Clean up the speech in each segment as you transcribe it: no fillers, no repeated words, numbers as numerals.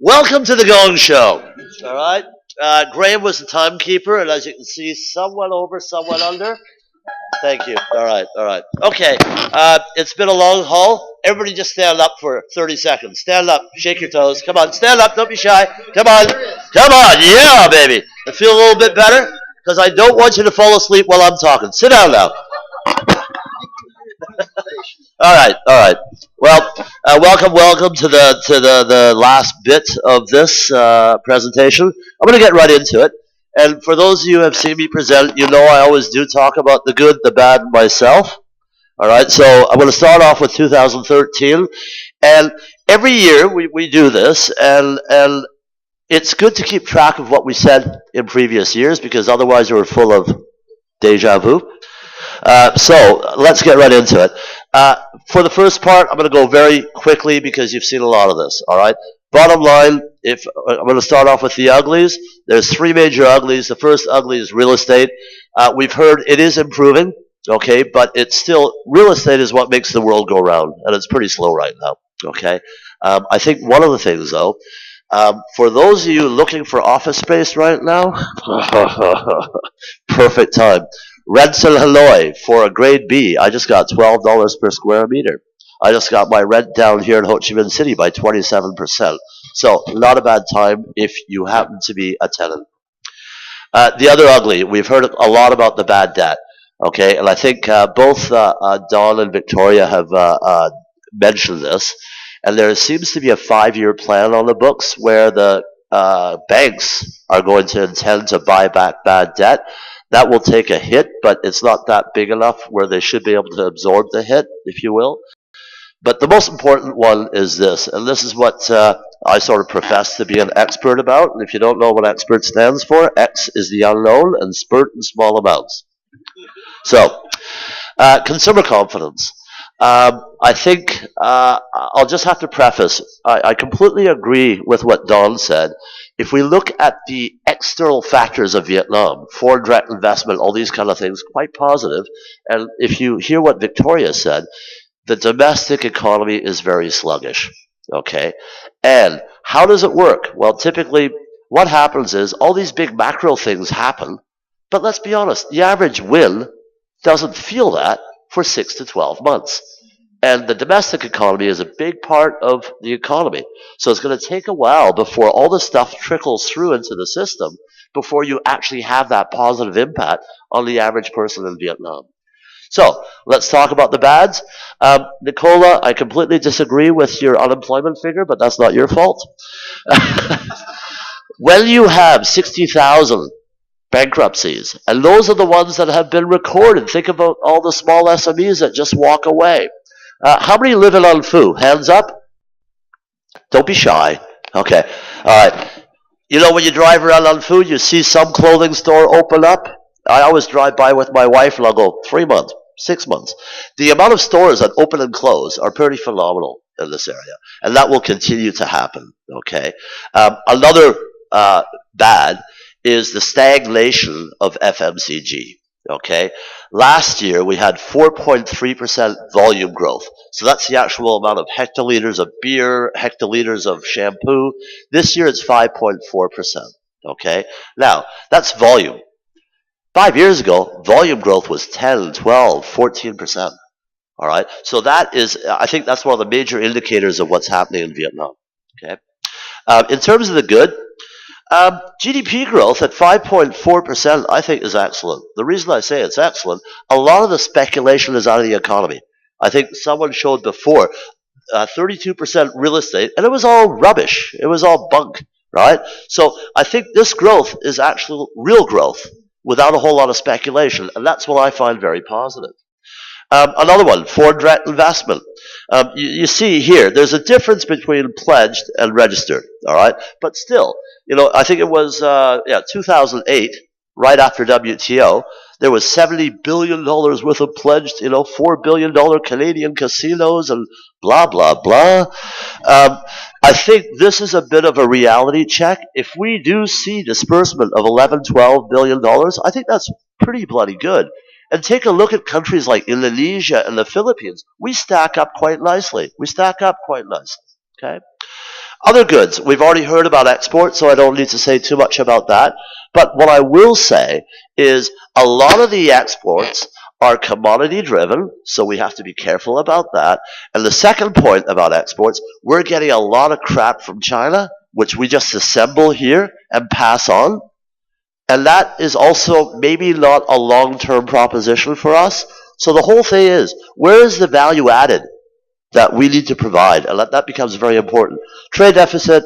Welcome to the Gong Show. All right. Graham was the timekeeper, and as you can see, someone over, someone under. Thank you. All right. All right. Okay. It's been a long haul. Everybody just stand up for 30 seconds. Stand up. Shake your toes. Come on. Stand up. Don't be shy. Come on. Come on. Yeah, baby. I feel a little bit better because I don't want you to fall asleep while I'm talking. Sit down now. All right, all right. Well, welcome to the last bit of this presentation. I'm going to get right into it. And for those of you who have seen me present, you know I always do talk about the good, the bad, and myself. All right, so I'm going to start off with 2013. And every year we do this, and it's good to keep track of what we said in previous years because otherwise we're full of deja vu. So let's get right into it. For the first part, I'm going to go very quickly because you've seen a lot of this. All right. Bottom line, if I'm going to start off with the uglies. There's three major uglies. The first ugly is real estate. We've heard it is improving, okay, but it's still real estate is what makes the world go round, and it's pretty slow right now. Okay. I think one of the things though. For those of you looking for office space right now, perfect time. Rents in Hanoi for a grade B, I just got $12 per square meter. I just got my rent down here in Ho Chi Minh City by 27%. So not a bad time if you happen to be a tenant. The other ugly, we've heard a lot about the bad debt. Okay, and I think both Don and Victoria have mentioned this. And there seems to be a 5-year plan on the books where the banks are going to intend to buy back bad debt. That will take a hit, but it's not that big enough where they should be able to absorb the hit, if you will. But the most important one is this, and this is what I sort of profess to be an expert about. And if you don't know what expert stands for, X is the unknown and spurt in small amounts. So, consumer confidence. I think I'll just have to preface, I completely agree with what Don said. If we look at the external factors of Vietnam, foreign direct investment, all these kind of things, quite positive. And if you hear what Victoria said, the domestic economy is very sluggish. Okay? And how does it work? Well, typically what happens is all these big macro things happen, but let's be honest, the average win doesn't feel that for 6 to 12 months. And the domestic economy is a big part of the economy. So it's going to take a while before all this stuff trickles through into the system before you actually have that positive impact on the average person in Vietnam. So let's talk about the bads. Nicola, I completely disagree with your unemployment figure, but that's not your fault. When you have 60,000 bankruptcies, and those are the ones that have been recorded. Think about all the small SMEs that just walk away. How many live in An Phu? Hands up. Don't be shy. Okay. All right. You know, when you drive around An Phu, you see some clothing store open up. I always drive by with my wife, and I'll go 3 months, 6 months. The amount of stores that open and close are pretty phenomenal in this area, and that will continue to happen. Okay. Another bad is the stagnation of FMCG. Okay, last year we had 4.3% volume growth. So that's the actual amount of hectoliters of beer, hectoliters of shampoo. This year it's 5.4%. Okay, now that's volume. 5 years ago, volume growth was 10, 12, 14%. All right, so that is, I think that's one of the major indicators of what's happening in Vietnam. Okay, in terms of the good, GDP growth at 5.4%, I think, is excellent. The reason I say it's excellent, a lot of the speculation is out of the economy. I think someone showed before 32% real estate, and it was all rubbish. It was all bunk, right? So I think this growth is actual real growth without a whole lot of speculation, and that's what I find very positive. Another one, foreign direct investment. You see here, there's a difference between pledged and registered, all right? But still, you know, I think it was 2008, right after WTO, there was $70 billion worth of pledged, $4 billion Canadian casinos and blah, blah, blah. I think this is a bit of a reality check. If we do see disbursement of $11, $12 billion, I think that's pretty bloody good. And take a look at countries like Indonesia and the Philippines. We stack up quite nicely. Okay? Other goods, we've already heard about exports, so I don't need to say too much about that. But what I will say is a lot of the exports are commodity driven, so we have to be careful about that. And the second point about exports, we're getting a lot of crap from China, which we just assemble here and pass on. And that is also maybe not a long-term proposition for us. So the whole thing is, where is the value added that we need to provide? And that becomes very important. Trade deficit,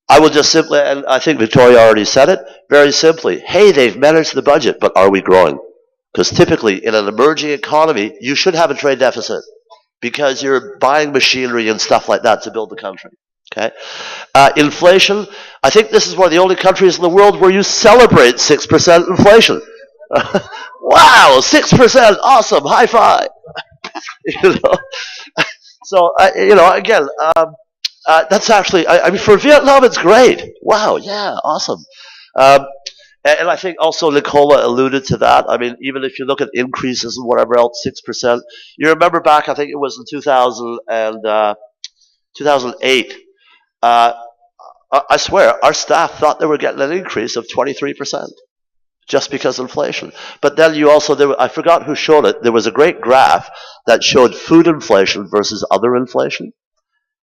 I will just simply, and I think Victoria already said it, very simply, hey, they've managed the budget, but are we growing? Because typically in an emerging economy, you should have a trade deficit because you're buying machinery and stuff like that to build the country. Okay, inflation. I think this is one of the only countries in the world where you celebrate 6% inflation. Wow, 6%, awesome, high five. You know, so again, that's actually. I mean, for Vietnam, it's great. Wow, yeah, awesome. And I think also Nicola alluded to that. I mean, even if you look at increases and whatever else, 6%. You remember back, I think it was in 2008. I swear, our staff thought they were getting an increase of 23% just because of inflation. But then you also, I forgot who showed it, there was a great graph that showed food inflation versus other inflation,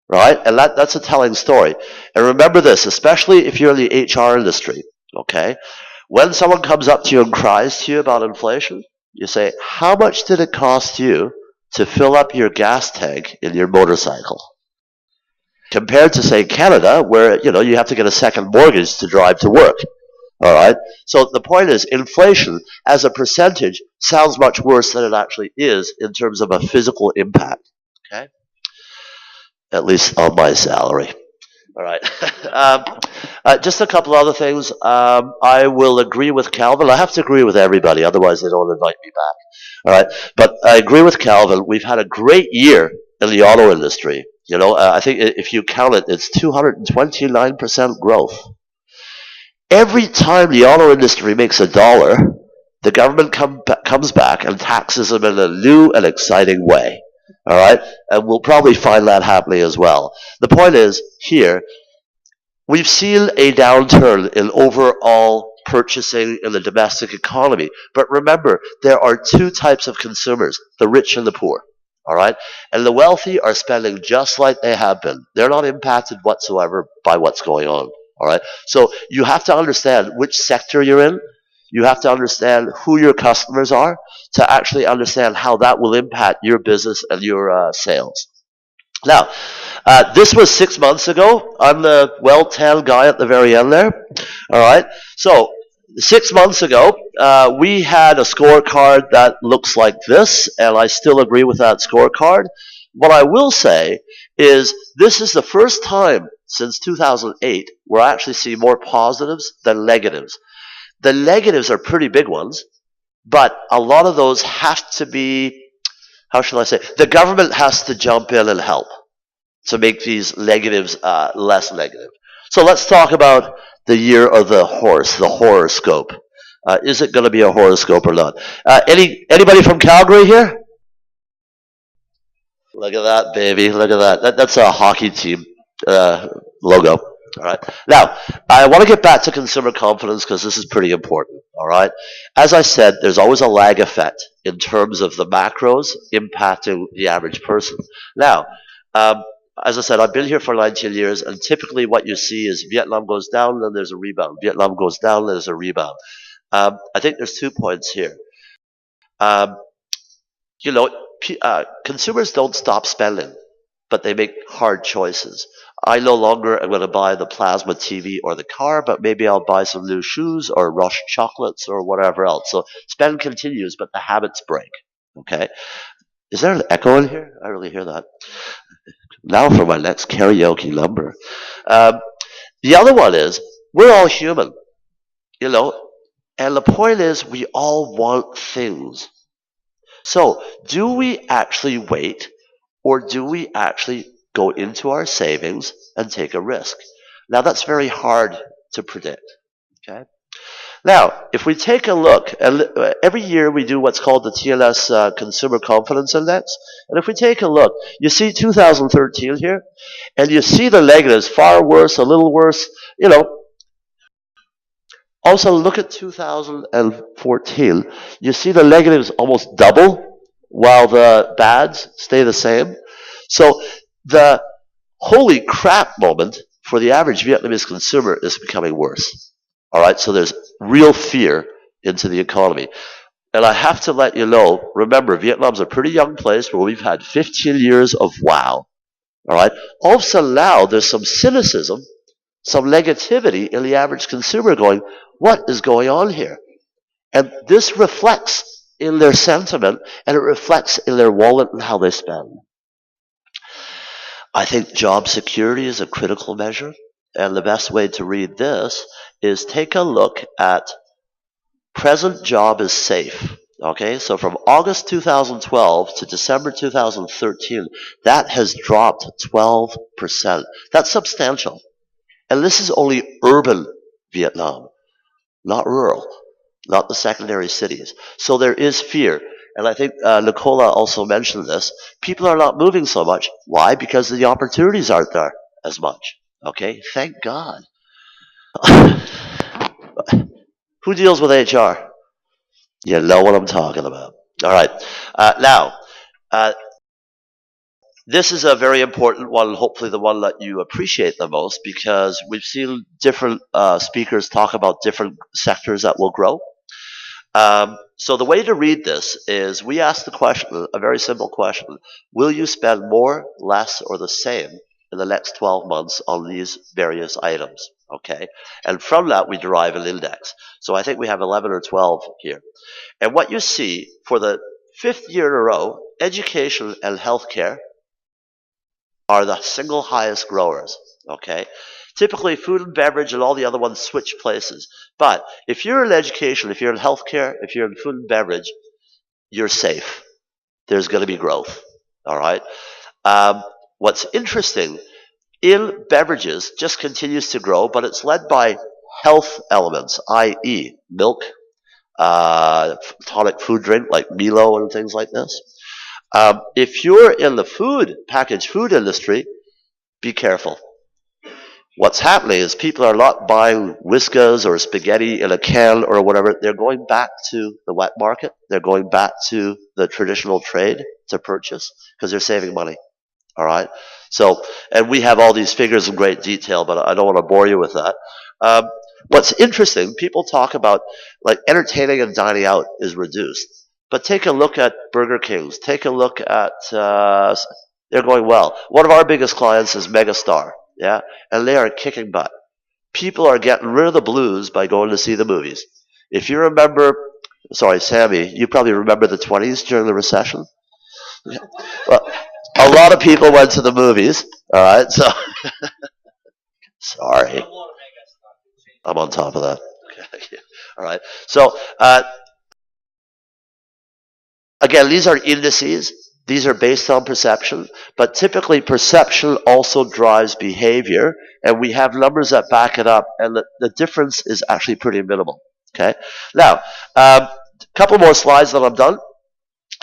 right? And that's a telling story. And remember this, especially if you're in the HR industry, okay? When someone comes up to you and cries to you about inflation, you say, how much did it cost you to fill up your gas tank in your motorcycle? Compared to, say, Canada, where, you have to get a second mortgage to drive to work. All right? So the point is, inflation as a percentage sounds much worse than it actually is in terms of a physical impact. Okay? At least on my salary. All right. Just a couple other things. I will agree with Calvin. I have to agree with everybody, otherwise they don't invite me back. All right. But I agree with Calvin. We've had a great year in the auto industry. I think if you count it, it's 229% growth. Every time the auto industry makes $1, the government comes back and taxes them in a new and exciting way. All right? And we'll probably find that happening as well. The point is, here, we've seen a downturn in overall purchasing in the domestic economy. But remember, there are two types of consumers, the rich and the poor. All right? And the wealthy are spending just like they have been. They're not impacted whatsoever by what's going on. All right? So you have to understand which sector you're in. You have to understand who your customers are to actually understand how that will impact your business and your sales. Now, this was 6 months ago. I'm the well-tanned guy at the very end there. All right? So 6 months ago, we had a scorecard that looks like this, and I still agree with that scorecard. What I will say is this is the first time since 2008 where I actually see more positives than negatives. The negatives are pretty big ones, but a lot of those have to be, how shall I say, the government has to jump in and help to make these negatives less negative. So let's talk about the year of the horse, the horoscope. Is it going to be a horoscope or not? Anybody from Calgary here? Look at that, baby. Look at that. That's a hockey team logo. All right. Now, I want to get back to consumer confidence because this is pretty important. All right. As I said, there's always a lag effect in terms of the macros impacting the average person. Now, as I said, I've been here for 19 years, and typically what you see is Vietnam goes down, then there's a rebound. Vietnam goes down, there's a rebound. I think there's 2 points here. Consumers don't stop spending, but they make hard choices. I no longer am going to buy the plasma TV or the car, but maybe I'll buy some new shoes or Rush chocolates or whatever else. So spend continues, but the habits break. Okay? Is there an echo in here? I really hear that. Now for my next karaoke number. The other one is, we're all human, and the point is we all want things. So do we actually wait, or do we actually go into our savings and take a risk? Now that's very hard to predict. Okay. Now, if we take a look, every year we do what's called the TLS Consumer Confidence Index. And if we take a look, you see 2013 here, and you see the negatives far worse, a little worse, you know. Also, look at 2014. You see the negatives almost double while the bads stay the same. So the holy crap moment for the average Vietnamese consumer is becoming worse. All right, so there's real fear into the economy. And I have to let you know, remember, Vietnam's a pretty young place where we've had 15 years of wow. All right, all of a sudden now there's some cynicism, some negativity in the average consumer going, what is going on here? And this reflects in their sentiment, and it reflects in their wallet and how they spend. I think job security is a critical measure, and the best way to read this is take a look at present job is safe. Okay, so from August 2012 to December 2013, that has dropped 12%. That's substantial. And this is only urban Vietnam, not rural, not the secondary cities. So there is fear. And I think Nicola also mentioned this. People are not moving so much. Why? Because the opportunities aren't there as much. Okay? Thank God. Who deals with HR? You know what I'm talking about. All right. Now, this is a very important one, hopefully the one that you appreciate the most, because we've seen different speakers talk about different sectors that will grow. So the way to read this is we ask the question, a very simple question, will you spend more, less, or the same in the next 12 months on these various items? Okay, and from that we derive an index. So I think we have 11 or 12 here. And what you see for the 5th year in a row, education and healthcare are the single highest growers. Okay, typically food and beverage and all the other ones switch places. But if you're in education, if you're in healthcare, if you're in food and beverage, you're safe. There's going to be growth. All right. What's interesting, in beverages just continues to grow, but it's led by health elements, i.e. milk, tonic food drink like Milo and things like this. If you're in the packaged food industry, be careful. What's happening is people are not buying Whiskas or spaghetti in a can or whatever. They're going back to the wet market. They're going back to the traditional trade to purchase because they're saving money. All right. So, and we have all these figures in great detail, but I don't want to bore you with that. What's interesting, people talk about like entertaining and dining out is reduced. But take a look at Burger King's. Take a look at, they're going well. One of our biggest clients is Megastar. Yeah. And they are kicking butt. People are getting rid of the blues by going to see the movies. If you remember, sorry, Sammy, you probably remember the 20s during the recession. Yeah. Well, a lot of people went to the movies. All right. So, sorry. I'm on top of that. Okay. All right. So, again, these are indices. These are based on perception, but typically perception also drives behavior, and we have numbers that back it up, and the difference is actually pretty minimal. Okay. Now, a couple more slides, then I'm done.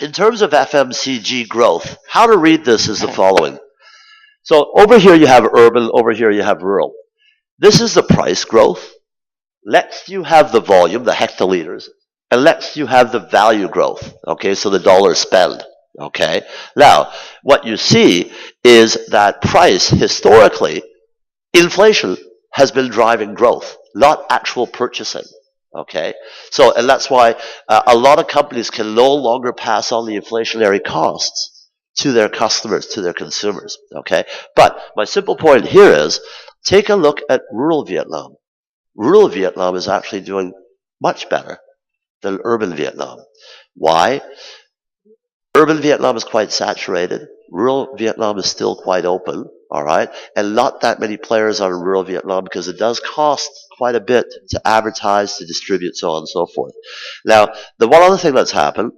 In terms of FMCG growth, how to read this is the following. So over here you have urban, over here you have rural. This is the price growth. Next you have the volume, the hectoliters, and next you have the value growth. Okay, so the dollar spend. Okay, now what you see is that price, historically, inflation has been driving growth, not actual purchasing. Okay, so and that's why a lot of companies can no longer pass on the inflationary costs to their customers, to their consumers. Okay, but my simple point here is take a look at rural Vietnam. Rural Vietnam is actually doing much better than urban Vietnam. Why? Urban Vietnam is quite saturated. Rural Vietnam is still quite open, all right? And not that many players are in rural Vietnam because it does cost quite a bit to advertise, to distribute, so on and so forth. Now, the one other thing that's happened,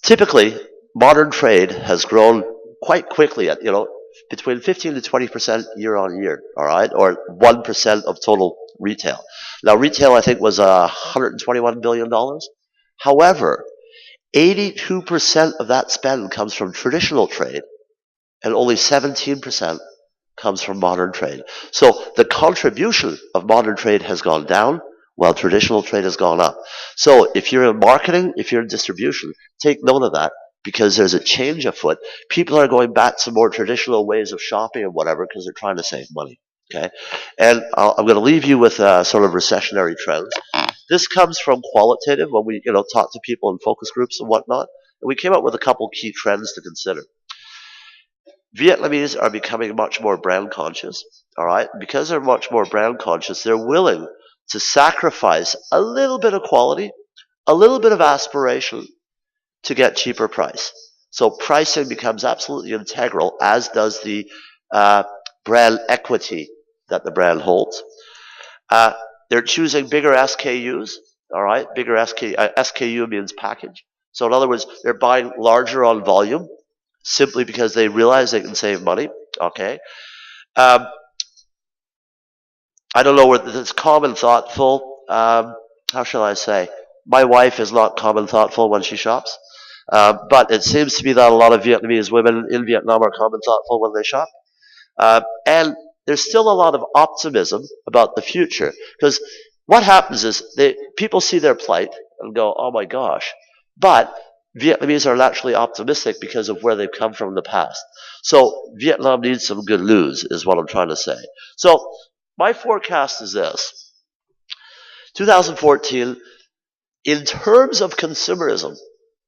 typically, modern trade has grown quite quickly at, between 15 to 20% year on year, all right? Or 1% of total retail. Now, retail, I think, was $121 billion. However, 82% of that spend comes from traditional trade, and only 17% comes from modern trade. So the contribution of modern trade has gone down while traditional trade has gone up. So if you're in marketing, if you're in distribution, take note of that because there's a change afoot. People are going back to more traditional ways of shopping and whatever because they're trying to save money. Okay, and I'm going to leave you with sort of recessionary trends. This comes from qualitative when we talk to people in focus groups and whatnot, and we came up with a couple key trends to consider. Vietnamese are becoming much more brand conscious, all right? Because they're much more brand conscious, they're willing to sacrifice a little bit of quality, a little bit of aspiration to get cheaper price. So pricing becomes absolutely integral, as does the brand equity that the brand holds. They're choosing bigger SKUs, all right? Bigger SKU means package. So in other words, they're buying larger on volume, simply because they realize they can save money, okay? I don't know whether it's common thoughtful. How shall I say? My wife is not common thoughtful when she shops, but it seems to be that a lot of Vietnamese women in Vietnam are common thoughtful when they shop. And there's still a lot of optimism about the future, because what happens is people see their plight and go, oh my gosh, but Vietnamese are naturally optimistic because of where they've come from in the past. So Vietnam needs some good news is what I'm trying to say. So my forecast is this. 2014, in terms of consumerism,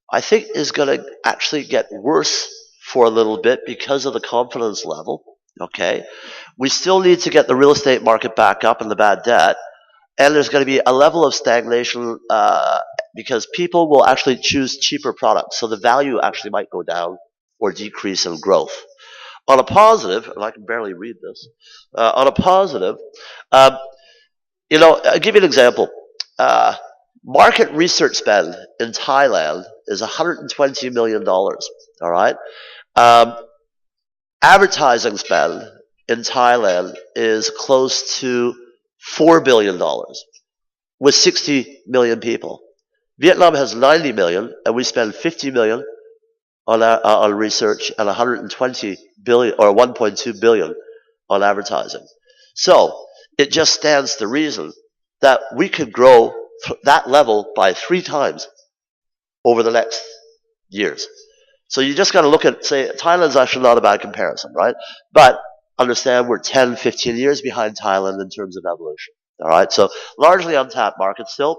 I think is going to actually get worse for a little bit because of the confidence level. Okay, we still need to get the real estate market back up and the bad debt. And there's going to be a level of stagnation because people will actually choose cheaper products. So the value actually might go down or decrease in growth. On a positive, and I can barely read this, on a positive, I'll give you an example. Market research spend in Thailand is $120 million, all right? Advertising spend in Thailand is close to $4 billion with 60 million people. Vietnam has 90 million, and we spend 50 million on research and 120 billion or 1.2 billion on advertising. So it just stands to reason that we could grow that level by 3 times over the next years. So you just got to look at, say, Thailand's actually not a bad comparison, right? But understand we're 10, 15 years behind Thailand in terms of evolution. All right, so largely untapped market still.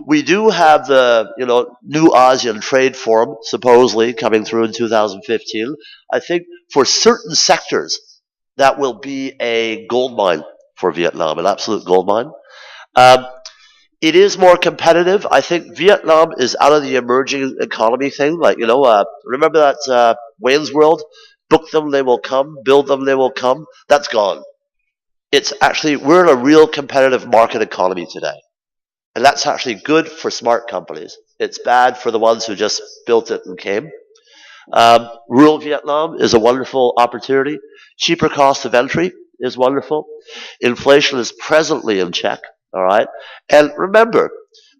We do have the new ASEAN Trade Forum supposedly coming through in 2015. I think for certain sectors that will be a gold mine for Vietnam, an absolute gold mine. It is more competitive. I think Vietnam is out of the emerging economy thing. Like remember that Wayne's World? Book them, they will come. Build them, they will come. That's gone. It's actually, we're in a real competitive market economy today. And that's actually good for smart companies. It's bad for the ones who just built it and came. Rural Vietnam is a wonderful opportunity. Cheaper cost of entry is wonderful. Inflation is presently in check, all right? And remember,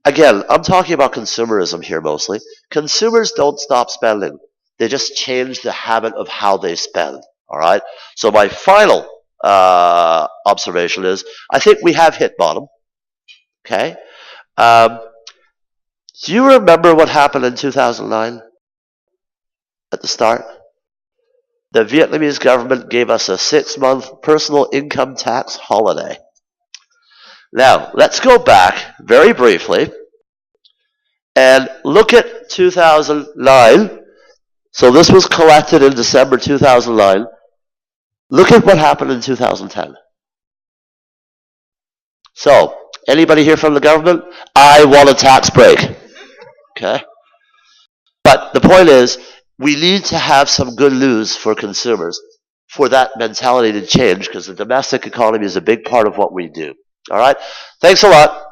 again, I'm talking about consumerism here mostly. Consumers don't stop spending. They just change the habit of how they spend, all right? So my final observation is, I think we have hit bottom. Okay. Do you remember what happened in 2009 at the start? The Vietnamese government gave us a 6-month personal income tax holiday. Now, let's go back very briefly and look at 2009. So this was collected in December 2009. Look at what happened in 2010. So, anybody here from the government? I want a tax break. Okay? But the point is, we need to have some good news for consumers for that mentality to change, because the domestic economy is a big part of what we do. All right? Thanks a lot.